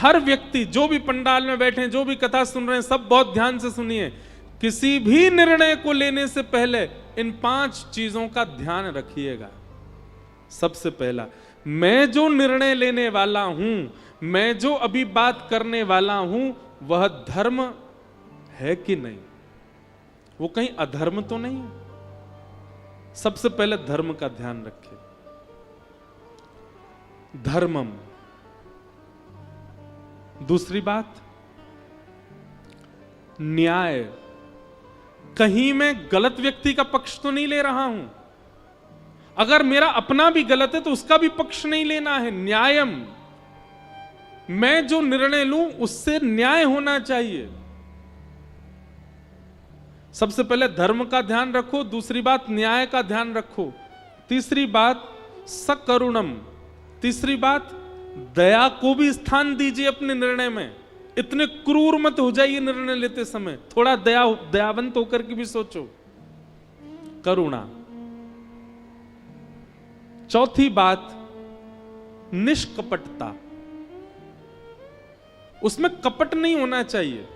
हर व्यक्ति, जो भी पंडाल में बैठे हैं, जो भी कथा सुन रहे हैं, सब बहुत ध्यान से सुनिए। किसी भी निर्णय को लेने से पहले इन 5 चीजों का ध्यान रखिएगा। सबसे पहला, मैं जो निर्णय लेने वाला हूं, मैं जो अभी बात करने वाला हूं, वह धर्म है कि नहीं, वो कहीं अधर्म तो नहीं है। सबसे पहले धर्म का ध्यान रखें। धर्मम। दूसरी बात, न्याय। कहीं मैं गलत व्यक्ति का पक्ष तो नहीं ले रहा हूं। अगर मेरा अपना भी गलत है तो उसका भी पक्ष नहीं लेना है। न्यायम, मैं जो निर्णय लूं उससे न्याय होना चाहिए। सबसे पहले धर्म का ध्यान रखो, दूसरी बात न्याय का ध्यान रखो, तीसरी बात सकरुणम, तीसरी बात दया को भी स्थान दीजिए अपने निर्णय में। इतने क्रूर मत हो जाइए निर्णय लेते समय, थोड़ा दयावंत होकर के भी सोचो। करुणा। चौथी बात, निष्कपटता। उसमें कपट नहीं होना चाहिए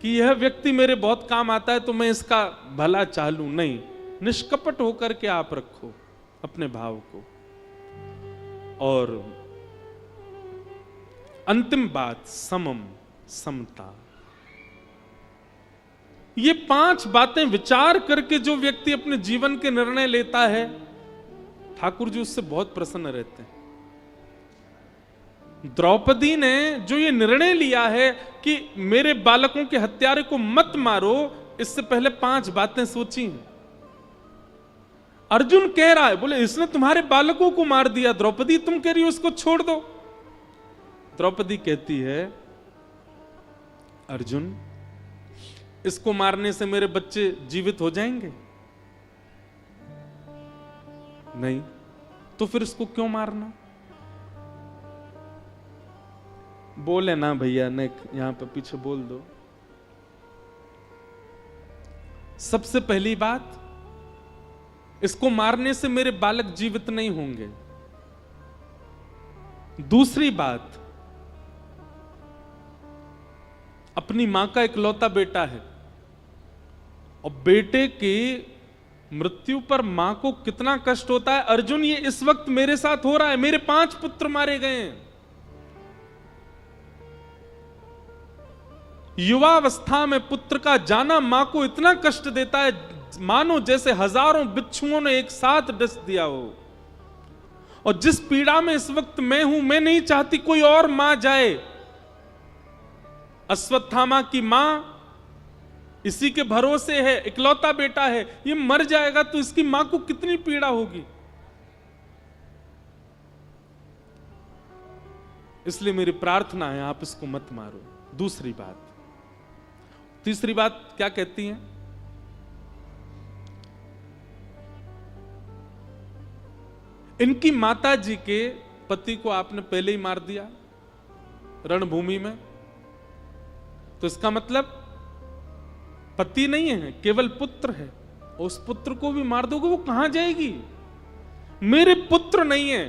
कि यह व्यक्ति मेरे बहुत काम आता है तो मैं इसका भला चालू, नहीं। निष्कपट होकर के आप रखो अपने भाव को। और अंतिम बात, समम, समता। ये 5 बातें विचार करके जो व्यक्ति अपने जीवन के निर्णय लेता है, ठाकुर जी उससे बहुत प्रसन्न रहते हैं। द्रौपदी ने जो ये निर्णय लिया है कि मेरे बालकों के हत्यारे को मत मारो, इससे पहले 5 बातें सोची हैं। अर्जुन कह रहा है, बोले इसने तुम्हारे बालकों को मार दिया, द्रौपदी तुम कह रही हो उसको छोड़ दो। द्रौपदी कहती है, अर्जुन इसको मारने से मेरे बच्चे जीवित हो जाएंगे? नहीं, तो फिर इसको क्यों मारना? बोले ना भैया, ने यहां पे पीछे बोल दो। सबसे पहली बात, इसको मारने से मेरे बालक जीवित नहीं होंगे। दूसरी बात, अपनी मां का इकलौता बेटा है और बेटे की मृत्यु पर मां को कितना कष्ट होता है। अर्जुन, ये इस वक्त मेरे साथ हो रहा है, मेरे 5 पुत्र मारे गए हैं। युवावस्था में पुत्र का जाना मां को इतना कष्ट देता है, मानो जैसे हजारों बिच्छुओं ने एक साथ डस दिया हो। और जिस पीड़ा में इस वक्त मैं हूं, मैं नहीं चाहती कोई और मां जाए। अश्वत्थामा की मां इसी के भरोसे है, इकलौता बेटा है, ये मर जाएगा तो इसकी मां को कितनी पीड़ा होगी। इसलिए मेरी प्रार्थना है, आप इसको मत मारो। दूसरी बात। तीसरी बात क्या कहती हैं? इनकी माता जी के पति को आपने पहले ही मार दिया रणभूमि में, तो इसका मतलब पति नहीं है, केवल पुत्र है। उस पुत्र को भी मार दोगे, वो कहां जाएगी? मेरे पुत्र नहीं है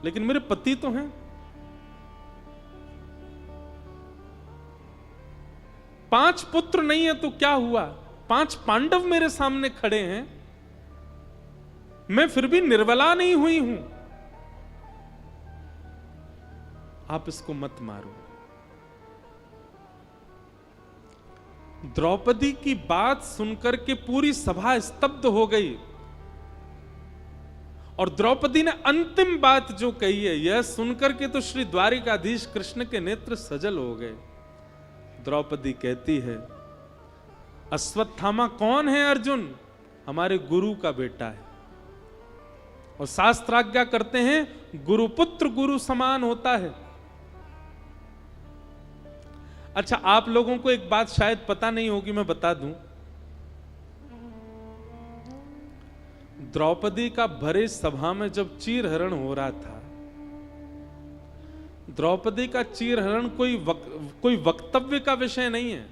लेकिन मेरे पति तो हैं। 5 पुत्र नहीं है तो क्या हुआ? 5 पांडव मेरे सामने खड़े हैं, मैं फिर भी निर्बला नहीं हुई हूं। आप इसको मत मारो। द्रौपदी की बात सुनकर के पूरी सभा स्तब्ध हो गई और द्रौपदी ने अंतिम बात जो कही है, यह सुनकर के तो श्री द्वारिकाधीश कृष्ण के नेत्र सजल हो गए। द्रौपदी कहती है, अश्वत्थामा कौन है अर्जुन? हमारे गुरु का बेटा है। और शास्त्राज्ञा करते हैं, गुरुपुत्र गुरु समान होता है। अच्छा, आप लोगों को एक बात शायद पता नहीं होगी, मैं बता दूं। द्रौपदी का भरे सभा में जब चीरहरण हो रहा था, द्रौपदी का चीरहरण कोई वक्तव्य का विषय नहीं है।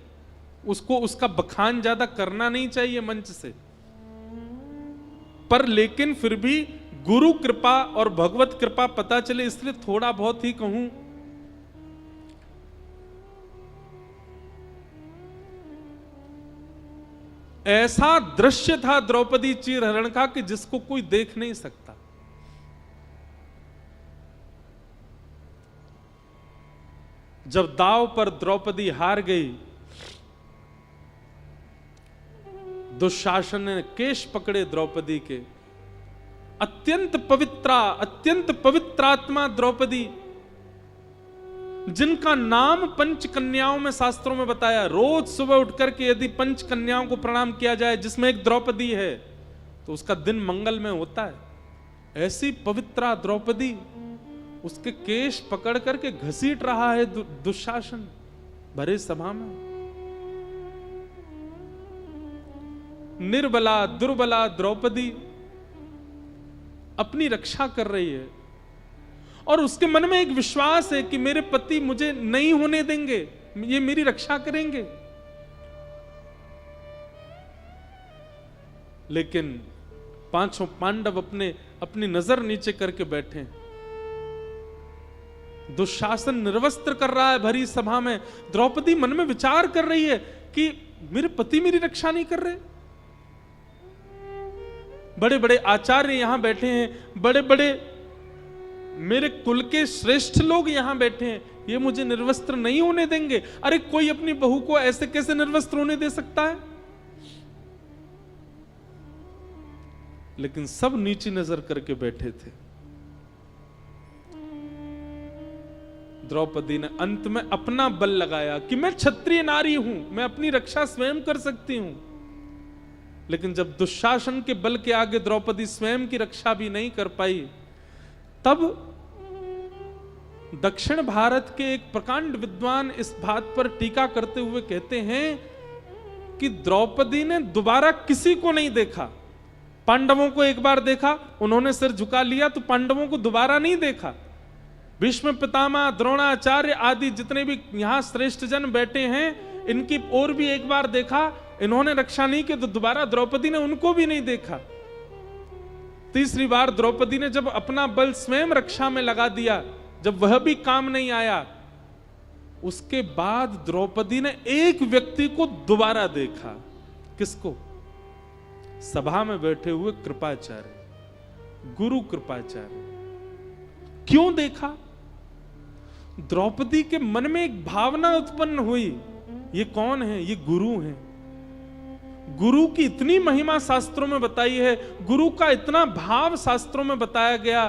उसको उसका बखान ज्यादा करना नहीं चाहिए मंच से, पर लेकिन फिर भी गुरु कृपा और भगवत कृपा पता चले, इसलिए थोड़ा बहुत ही कहूं। ऐसा दृश्य था द्रौपदी चीरहरण का कि जिसको कोई देख नहीं सकता। जब दांव पर द्रौपदी हार गई, दुशासन ने केश पकड़े द्रौपदी के। अत्यंत पवित्रात्मा द्रौपदी, जिनका नाम पंच कन्याओं में शास्त्रों में बताया, रोज सुबह उठकर के यदि पंच कन्याओं को प्रणाम किया जाए जिसमें एक द्रौपदी है तो उसका दिन मंगल में होता है। ऐसी पवित्रा द्रौपदी, उसके केश पकड़ करके घसीट रहा है दुशासन भरे सभा में। निर्बला दुर्बला द्रौपदी अपनी रक्षा कर रही है और उसके मन में एक विश्वास है कि मेरे पति मुझे नहीं होने देंगे, ये मेरी रक्षा करेंगे। लेकिन पांचों पांडव अपनी नजर नीचे करके बैठे। दुशासन निर्वस्त्र कर रहा है भरी सभा में। द्रौपदी मन में विचार कर रही है कि मेरे पति मेरी रक्षा नहीं कर रहे। बड़े बड़े आचार्य यहां बैठे हैं, बड़े बड़े मेरे कुल के श्रेष्ठ लोग यहां बैठे हैं, ये मुझे निर्वस्त्र नहीं होने देंगे। अरे कोई अपनी बहू को ऐसे कैसे निर्वस्त्र होने दे सकता है? लेकिन सब नीची नजर करके बैठे थे। द्रौपदी ने अंत में अपना बल लगाया कि मैं क्षत्रिय नारी हूं, मैं अपनी रक्षा स्वयं कर सकती हूं। लेकिन जब दुशासन के बल के आगे द्रौपदी स्वयं की रक्षा भी नहीं कर पाई, तब दक्षिण भारत के एक प्रकांड विद्वान इस बात पर टीका करते हुए कहते हैं कि द्रौपदी ने दोबारा किसी को नहीं देखा। पांडवों को एक बार देखा, उन्होंने सिर झुका लिया, तो पांडवों को दोबारा नहीं देखा। भीष्म पितामह, द्रोणाचार्य आदि जितने भी यहां श्रेष्ठ जन बैठे हैं, इनकी ओर भी एक बार देखा, इन्होंने रक्षा नहीं की, तो दोबारा द्रौपदी ने उनको भी नहीं देखा। तीसरी बार द्रौपदी ने जब अपना बल स्वयं रक्षा में लगा दिया, जब वह भी काम नहीं आया, उसके बाद द्रौपदी ने एक व्यक्ति को दोबारा देखा। किसको? सभा में बैठे हुए कृपाचार्य, गुरु कृपाचार्य। क्यों देखा? द्रौपदी के मन में एक भावना उत्पन्न हुई, ये कौन है? ये गुरु हैं। गुरु की इतनी महिमा शास्त्रों में बताई है, गुरु का इतना भाव शास्त्रों में बताया गया।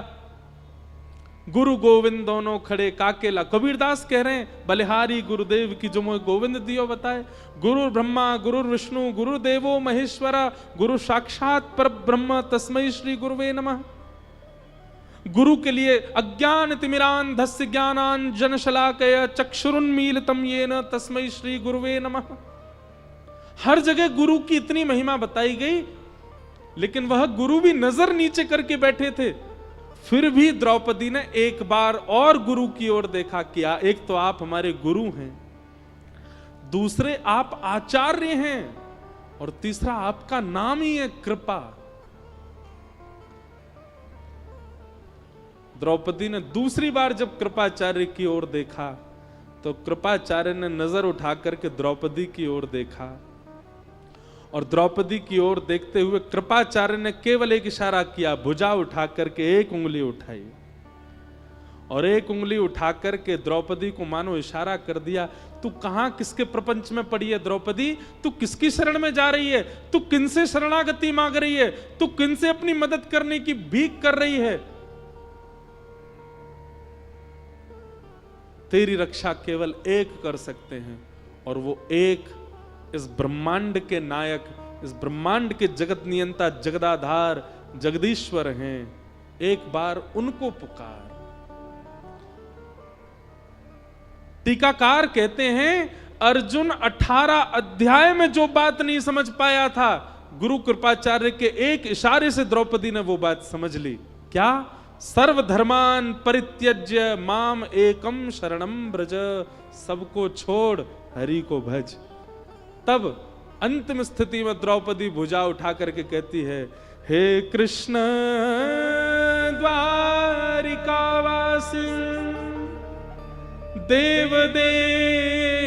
गुरु गोविंद दोनों खड़े काकेला, कबीरदास कह रहे हैं, बलिहारी गुरुदेव की जो मोह गोविंद दियो बताए। गुरु ब्रह्मा गुरु विष्णु गुरुदेवो महेश्वरा, गुरु साक्षात पर ब्रह्म तस्मै श्री गुरुवे नमः। गुरु के लिए अज्ञान तिमिरांधस्य ज्ञानांजन शलाकया चक्षुरुन्मीलितं येन तस्मै श्री गुरुवे नमः। हर जगह गुरु की इतनी महिमा बताई गई, लेकिन वह गुरु भी नजर नीचे करके बैठे थे। फिर भी द्रौपदी ने एक बार और गुरु की ओर देखा। किया, एक तो आप हमारे गुरु हैं, दूसरे आप आचार्य हैं, और तीसरा आपका नाम ही है कृपा। द्रौपदी ने दूसरी बार जब कृपाचार्य की ओर देखा, तो कृपाचार्य ने नजर उठा करके द्रौपदी की ओर देखा, और द्रौपदी की ओर देखते हुए कृपाचार्य ने केवल एक इशारा किया, भुजा उठा करके एक उंगली उठाई, और एक उंगली उठा करके द्रौपदी को मानो इशारा कर दिया, तू कहां किसके प्रपंच में पड़ी है द्रौपदी? तू किसकी शरण में जा रही है? तू किनसे शरणागति मांग रही है? तू किनसे अपनी मदद करने की भीख कर रही है? तेरी रक्षा केवल एक कर सकते हैं, और वो एक इस ब्रह्मांड के नायक, इस ब्रह्मांड के जगत नियंता, जगदाधार, जगदीश्वर हैं। एक बार उनको पुकार। टीकाकार कहते हैं, अर्जुन 18 अध्याय में जो बात नहीं समझ पाया था, गुरु कृपाचार्य के एक इशारे से द्रौपदी ने वो बात समझ ली। क्या? सर्वधर्मान परित्यज्य माम एकम शरणम ब्रज, सबको छोड़ हरि को भज। तब अंतिम स्थिति में द्रौपदी भुजा उठा करके कहती है, हे कृष्ण द्वारिकावासी देव देव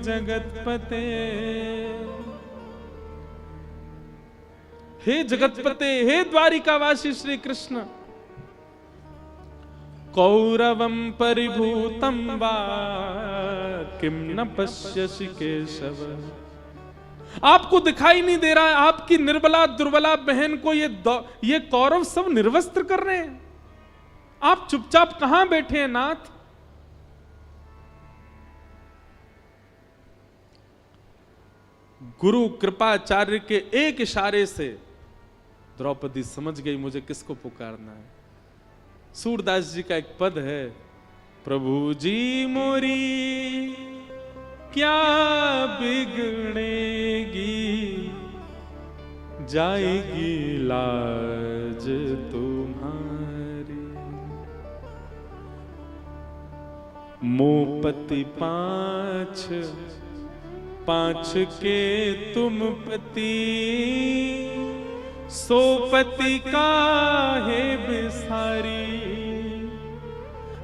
जगतपते, हे जगतपते, हे द्वारिकावासी श्री कृष्ण, कौरवम परिभूतम वा किम न पश्यसि केशव। आपको दिखाई नहीं दे रहा है आपकी निर्बला दुर्बला बहन को ये कौरव सब निर्वस्त्र कर रहे हैं, आप चुपचाप कहां बैठे हैं नाथ। गुरु कृपाचार्य के एक इशारे से द्रौपदी समझ गई मुझे किसको पुकारना है। सूरदास जी का एक पद है, प्रभु जी मोरी क्या बिगड़ेगी, जाएगी लाज तुम्हारी। मोपति पांच के तुम पति, सो पति काहे बिसारी।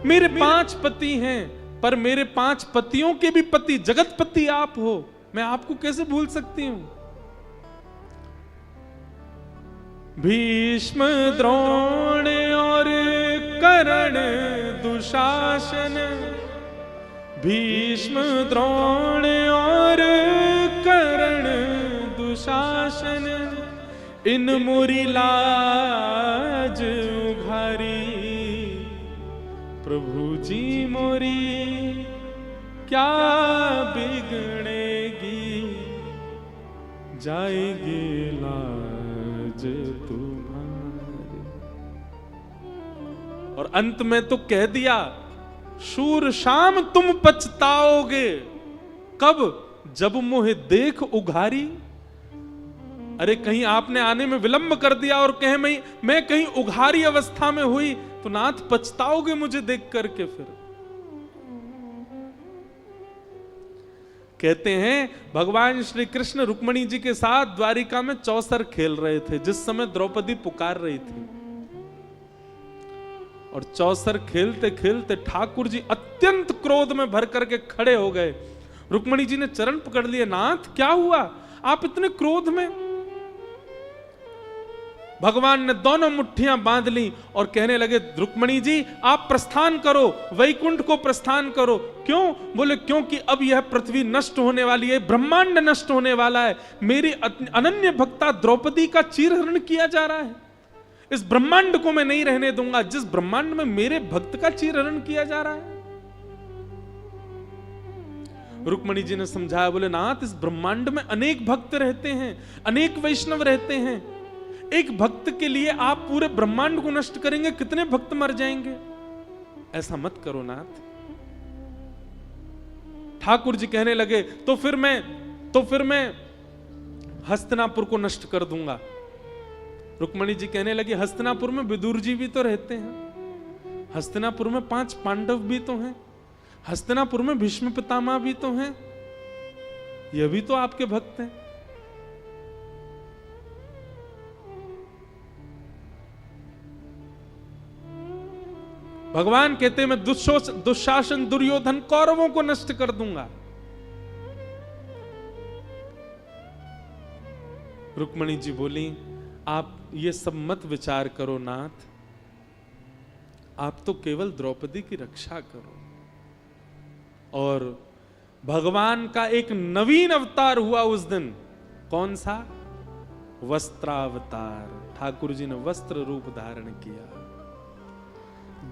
मेरे 5 पति हैं, पर मेरे 5 पतियों के भी पति जगतपति आप हो, मैं आपको कैसे भूल सकती हूं। भीष्म द्रोण और कर्ण दुशासन, भीष्म द्रोण और कर्ण दुशासन, इन मोरी लाज उघारी। प्रभु जी मोरी क्या बिगड़ेगी, जाएगी लाज तुम्हारी। और अंत में तो कह दिया, शूर शाम तुम पछताओगे, कब, जब मोहे देख उघारी। अरे कहीं आपने आने में विलंब कर दिया और कहे मैं कहीं उघारी अवस्था में हुई तो नाथ पछताओगे मुझे देख करके। फिर कहते हैं भगवान श्री कृष्ण रुक्मणी जी के साथ द्वारिका में चौसर खेल रहे थे जिस समय द्रौपदी पुकार रही थी। और चौसर खेलते खेलते ठाकुर जी अत्यंत क्रोध में भर करके खड़े हो गए। रुक्मणी जी ने चरण पकड़ लिए, नाथ क्या हुआ, आप इतने क्रोध में। भगवान ने दोनों मुट्ठियां बांध ली और कहने लगे, रुक्मणी जी आप प्रस्थान करो, वैकुंठ को प्रस्थान करो। क्यों? बोले क्योंकि अब यह पृथ्वी नष्ट होने वाली है, ब्रह्मांड नष्ट होने वाला है। मेरी अनन्य भक्ता द्रौपदी का चीरहरण किया जा रहा है। इस ब्रह्मांड को मैं नहीं रहने दूंगा जिस ब्रह्मांड में मेरे भक्त का चीरहरण किया जा रहा है। रुक्मणी जी ने समझाया, बोले नाथ इस ब्रह्मांड में अनेक भक्त रहते हैं, अनेक वैष्णव रहते हैं। एक भक्त के लिए आप पूरे ब्रह्मांड को नष्ट करेंगे, कितने भक्त मर जाएंगे। ऐसा मत करो नाथ। ठाकुर जी कहने लगे, तो फिर मैं हस्तिनापुर को नष्ट कर दूंगा। रुक्मणी जी कहने लगी, हस्तिनापुर में विदुर जी भी तो रहते हैं, हस्तिनापुर में 5 पांडव भी तो हैं, हस्तिनापुर में भीष्म पितामह भी तो हैं, यह भी तो आपके भक्त हैं। भगवान कहते मैं दुशासन दुर्योधन कौरवों को नष्ट कर दूंगा। रुक्मणी जी बोली, आप ये सब मत विचार करो नाथ, आप तो केवल द्रौपदी की रक्षा करो। और भगवान का एक नवीन अवतार हुआ उस दिन। कौन सा? वस्त्रावतार। ठाकुर जी ने वस्त्र रूप धारण किया।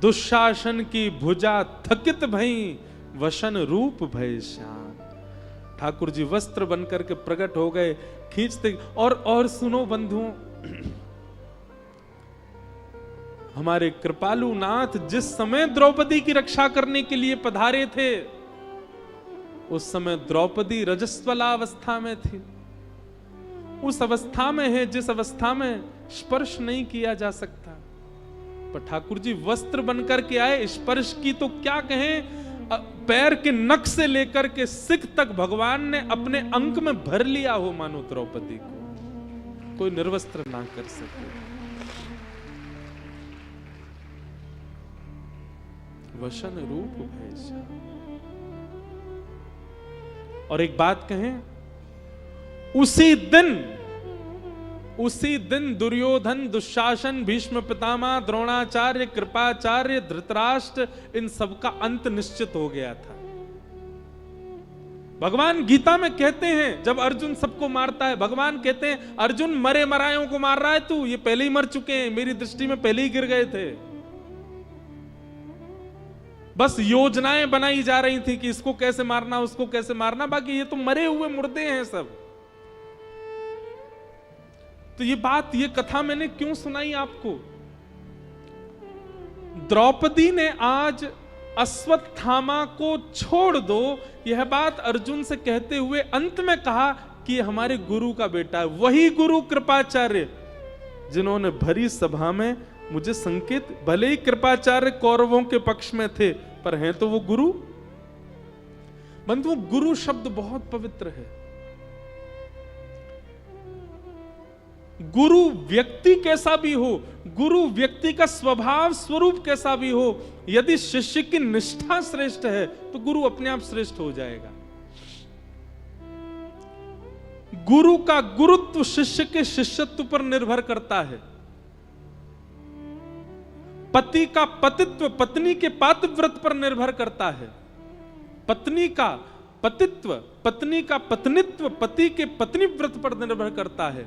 दुशासन की भुजा थकित भई, वसन रूप भय श्याम। ठाकुर जी वस्त्र बनकर के प्रकट हो गए, खींचते। और सुनो बंधुओं, हमारे कृपालु नाथ जिस समय द्रौपदी की रक्षा करने के लिए पधारे थे उस समय द्रौपदी रजस्वलावस्था में थी। उस अवस्था में है जिस अवस्था में स्पर्श नहीं किया जा सकता। पर ठाकुर जी वस्त्र बनकर के आए। स्पर्श की तो क्या कहें, पैर के नख से लेकर के सिख तक भगवान ने अपने अंक में भर लिया हो, मानो द्रौपदी को कोई निर्वस्त्र ना कर सके। वसन रूप भैसा। और एक बात कहें, उसी दिन उसी दिन दुर्योधन, दुशासन, भीष्म पितामह, द्रोणाचार्य, कृपाचार्य, धृतराष्ट्र, इन सबका अंत निश्चित हो गया था। भगवान गीता में कहते हैं, जब अर्जुन सबको मारता है, भगवान कहते हैं अर्जुन मरे मरायों को मार रहा है तू, ये पहले ही मर चुके हैं, मेरी दृष्टि में पहले ही गिर गए थे। बस योजनाएं बनाई जा रही थी कि इसको कैसे मारना, उसको कैसे मारना, बाकी ये तो मरे हुए मुर्दे हैं सब। तो ये बात, ये कथा मैंने क्यों सुनाई आपको? द्रौपदी ने आज अश्वत्थामा को छोड़ दो, यह बात अर्जुन से कहते हुए अंत में कहा कि हमारे गुरु का बेटा है, वही गुरु कृपाचार्य जिन्होंने भरी सभा में मुझे संकेत, भले ही कृपाचार्य कौरवों के पक्ष में थे, पर हैं तो वो गुरु। बंधु, गुरु शब्द बहुत पवित्र है। गुरु व्यक्ति कैसा भी हो, गुरु व्यक्ति का स्वभाव स्वरूप कैसा भी हो, यदि शिष्य की निष्ठा श्रेष्ठ है तो गुरु अपने आप श्रेष्ठ हो जाएगा। गुरु का गुरुत्व शिष्य के शिष्यत्व पर निर्भर करता है। पति का पतित्व पत्नी के पातिव्रत पर निर्भर करता है। पत्नी का पतित्व, पत्नी का पत्नित्व पति के पत्नीव्रत पर निर्भर करता है।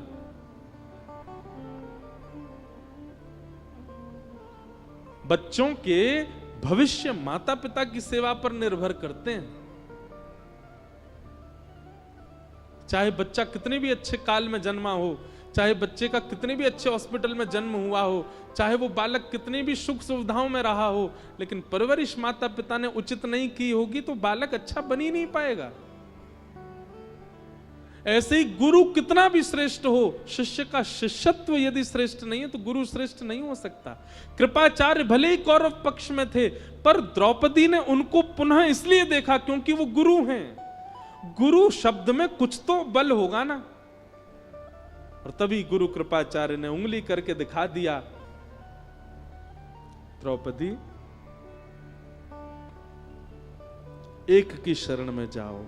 बच्चों के भविष्य माता पिता की सेवा पर निर्भर करते हैं। चाहे बच्चा कितने भी अच्छे काल में जन्मा हो, चाहे बच्चे का कितने भी अच्छे हॉस्पिटल में जन्म हुआ हो, चाहे वो बालक कितनी भी सुख सुविधाओं में रहा हो, लेकिन परवरिश माता पिता ने उचित नहीं की होगी तो बालक अच्छा बन ही नहीं पाएगा। ऐसे ही गुरु कितना भी श्रेष्ठ हो, शिष्य का शिष्यत्व यदि श्रेष्ठ नहीं है तो गुरु श्रेष्ठ नहीं हो सकता। कृपाचार्य भले ही कौरव पक्ष में थे, पर द्रौपदी ने उनको पुनः इसलिए देखा क्योंकि वो गुरु हैं। गुरु शब्द में कुछ तो बल होगा ना। और तभी गुरु कृपाचार्य ने उंगली करके दिखा दिया, द्रौपदी एक की शरण में जाओ,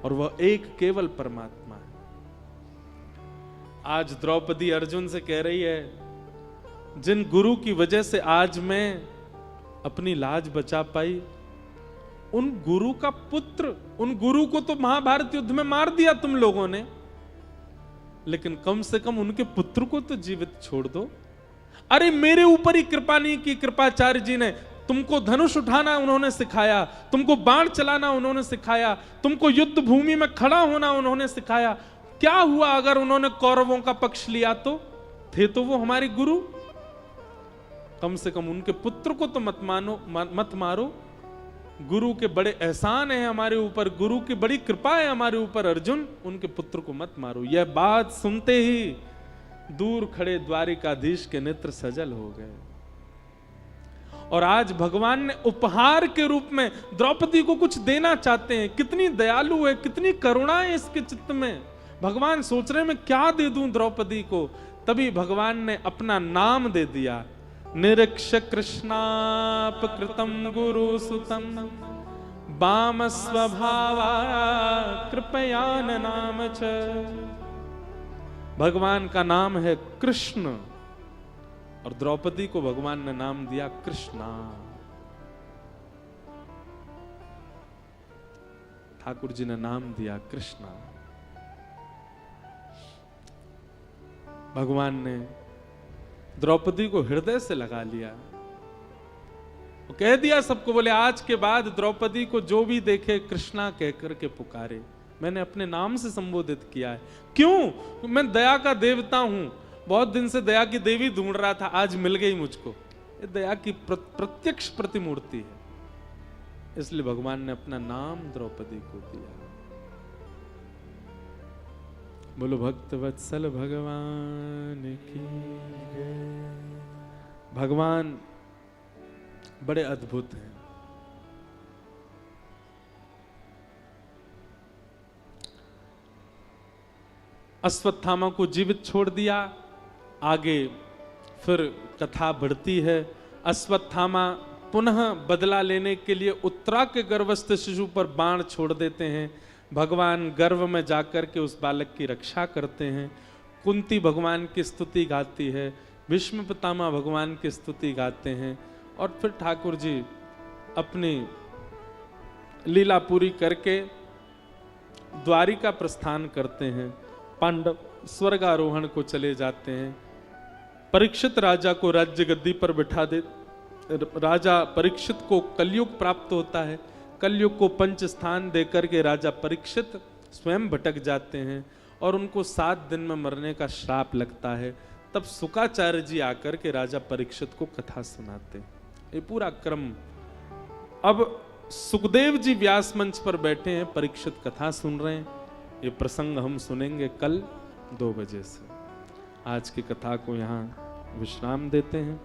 और वह एक केवल परमात्मा है। आज द्रौपदी अर्जुन से कह रही है, जिन गुरु की वजह से आज मैं अपनी लाज बचा पाई, उन गुरु का पुत्र, उन गुरु को तो महाभारत युद्ध में मार दिया तुम लोगों ने, लेकिन कम से कम उनके पुत्र को तो जीवित छोड़ दो। अरे मेरे ऊपर ही कृपा नहीं की कृपाचार्य जी ने, तुमको धनुष उठाना उन्होंने सिखाया, तुमको बाण चलाना उन्होंने सिखाया, तुमको युद्ध भूमि में खड़ा होना उन्होंने सिखाया। क्या हुआ अगर उन्होंने कौरवों का पक्ष लिया? तो थे तो वो हमारे गुरु। कम से कम उनके पुत्र को तो मत मारो। गुरु के बड़े एहसान है हमारे ऊपर, गुरु की बड़ी कृपा है हमारे ऊपर, अर्जुन उनके पुत्र को मत मारो। यह बात सुनते ही दूर खड़े द्वारिकाधीश के नेत्र सजल हो गए। और आज भगवान ने उपहार के रूप में द्रौपदी को कुछ देना चाहते हैं। कितनी दयालु है, कितनी करुणा है इसके चित्त में। भगवान सोच रहे मैं क्या दे दूं द्रौपदी को, तभी भगवान ने अपना नाम दे दिया। निरीक्ष कृष्णापकृतं गुरुसुतं वाम स्वभावा कृपयान नाम च। भगवान का नाम है कृष्ण, और द्रौपदी को भगवान ने नाम दिया कृष्णा। ठाकुर जी ने नाम दिया कृष्णा। भगवान ने द्रौपदी को हृदय से लगा लिया। वो कह दिया सबको, बोले आज के बाद द्रौपदी को जो भी देखे कृष्णा कहकर के पुकारे। मैंने अपने नाम से संबोधित किया है। क्यों? मैं दया का देवता हूं। बहुत दिन से दया की देवी ढूंढ रहा था, आज मिल गई मुझको। ये दया की प्रत्यक्ष प्रतिमूर्ति है, इसलिए भगवान ने अपना नाम द्रौपदी को दिया। बोलो भक्त वत्सल भगवान की। भगवान बड़े अद्भुत हैं। अश्वत्थामा को जीवित छोड़ दिया। आगे फिर कथा बढ़ती है। अश्वत्थामा पुनः बदला लेने के लिए उत्तरा के गर्भस्थ शिशु पर बाण छोड़ देते हैं। भगवान गर्भ में जाकर के उस बालक की रक्षा करते हैं। कुंती भगवान की स्तुति गाती है, भीष्म पितामह भगवान की स्तुति गाते हैं, और फिर ठाकुर जी अपनी लीला पूरी करके द्वारिका प्रस्थान करते हैं। पांडव स्वर्गारोहण को चले जाते हैं। परीक्षित राजा को राज्य गद्दी पर बिठा दे, राजा परीक्षित को कलयुग प्राप्त होता है। कलयुग को पंच स्थान देकर के राजा परीक्षित स्वयं भटक जाते हैं और उनको 7 दिन में मरने का श्राप लगता है। तब शुकाचार्य जी आकर के राजा परीक्षित को कथा सुनाते हैं। ये पूरा क्रम। अब सुखदेव जी व्यास मंच पर बैठे हैं, परीक्षित कथा सुन रहे हैं। ये प्रसंग हम सुनेंगे कल 2 बजे से। आज की कथा को यहाँ विश्राम देते हैं।